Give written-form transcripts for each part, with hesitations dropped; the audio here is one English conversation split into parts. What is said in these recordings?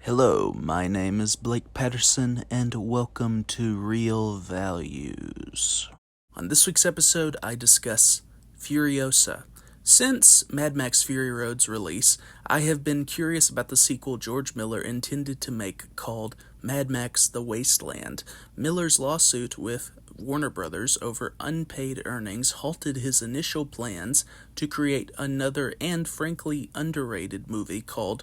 Hello, my name is Blake Patterson, and welcome to Real Values. On this week's episode, I discuss Furiosa. Since Mad Max Fury Road's release, I have been curious about the sequel George Miller intended to make called Mad Max The Wasteland. Miller's lawsuit with Warner Brothers over unpaid earnings halted his initial plans to create another and frankly underrated movie called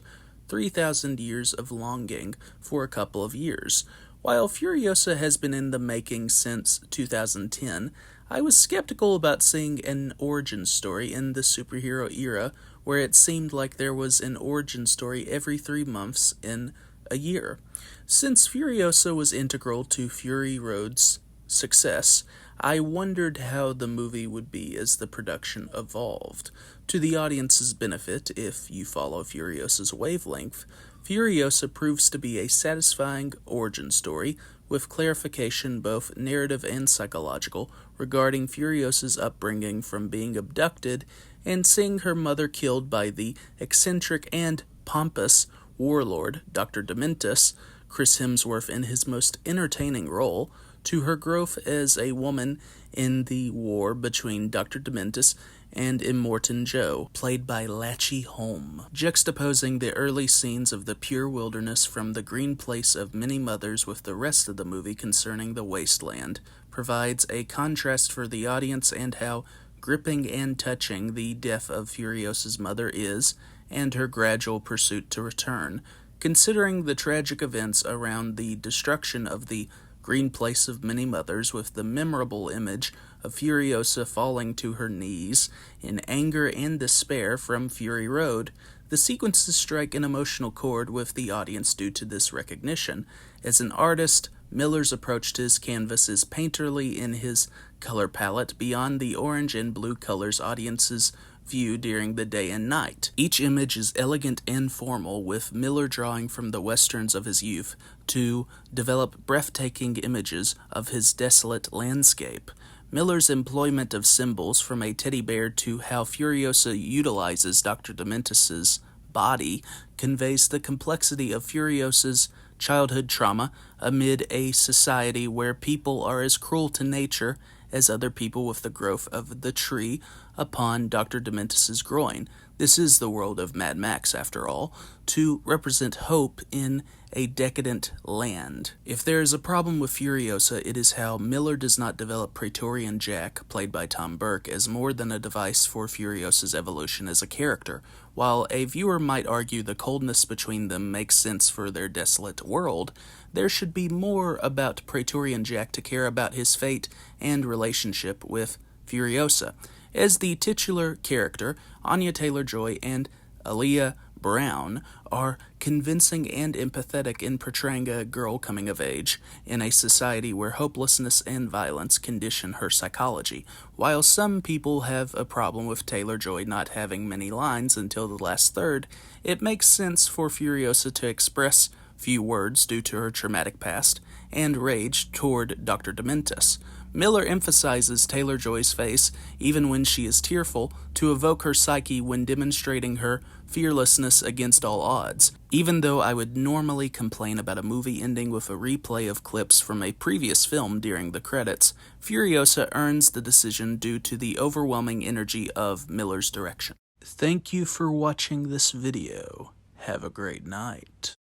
3,000 Years of Longing for a couple of years. While Furiosa has been in the making since 2010, I was skeptical about seeing an origin story in the superhero era where it seemed like there was an origin story every 3 months in a year. Since Furiosa was integral to Fury Road's success, I wondered how the movie would be as the production evolved. To the audience's benefit, if you follow Furiosa's wavelength, Furiosa proves to be a satisfying origin story with clarification both narrative and psychological regarding Furiosa's upbringing from being abducted and seeing her mother killed by the eccentric and pompous warlord Dr. Dementus, Chris Hemsworth in his most entertaining role, to her growth as a woman in the war between Dr. Dementus and Immortan Joe, played by Latchy Holm. Juxtaposing the early scenes of the pure wilderness from the green place of many mothers with the rest of the movie concerning the wasteland provides a contrast for the audience and how gripping and touching the death of Furiosa's mother is, and her gradual pursuit to return. Considering the tragic events around the destruction of the green place of many mothers with the memorable image of Furiosa falling to her knees in anger and despair from Fury Road, the sequences strike an emotional chord with the audience due to this recognition. As an artist, Miller's approach to his canvas is painterly in his color palette beyond the orange and blue colors audiences view during the day and night. Each image is elegant and formal, with Miller drawing from the westerns of his youth to develop breathtaking images of his desolate landscape. Miller's employment of symbols, from a teddy bear to how Furiosa utilizes Dr. Dementus's body, conveys the complexity of Furiosa's childhood trauma amid a society where people are as cruel to nature as other people with the growth of the tree upon Dr. Dementus's groin. This is the world of Mad Max, after all, to represent hope in a decadent land. If there is a problem with Furiosa, it is how Miller does not develop Praetorian Jack, played by Tom Burke, as more than a device for Furiosa's evolution as a character. While a viewer might argue the coldness between them makes sense for their desolate world, there should be more about Praetorian Jack to care about his fate and relationship with Furiosa. As the titular character, Anya Taylor-Joy and Aaliyah Brown are convincing and empathetic in portraying a girl coming of age in a society where hopelessness and violence condition her psychology. While some people have a problem with Taylor-Joy not having many lines until the last third, it makes sense for Furiosa to express few words due to her traumatic past and rage toward Dr. Dementus. Miller emphasizes Taylor-Joy's face, even when she is tearful, to evoke her psyche when demonstrating her fearlessness against all odds. Even though I would normally complain about a movie ending with a replay of clips from a previous film during the credits, Furiosa earns the decision due to the overwhelming energy of Miller's direction. Thank you for watching this video. Have a great night.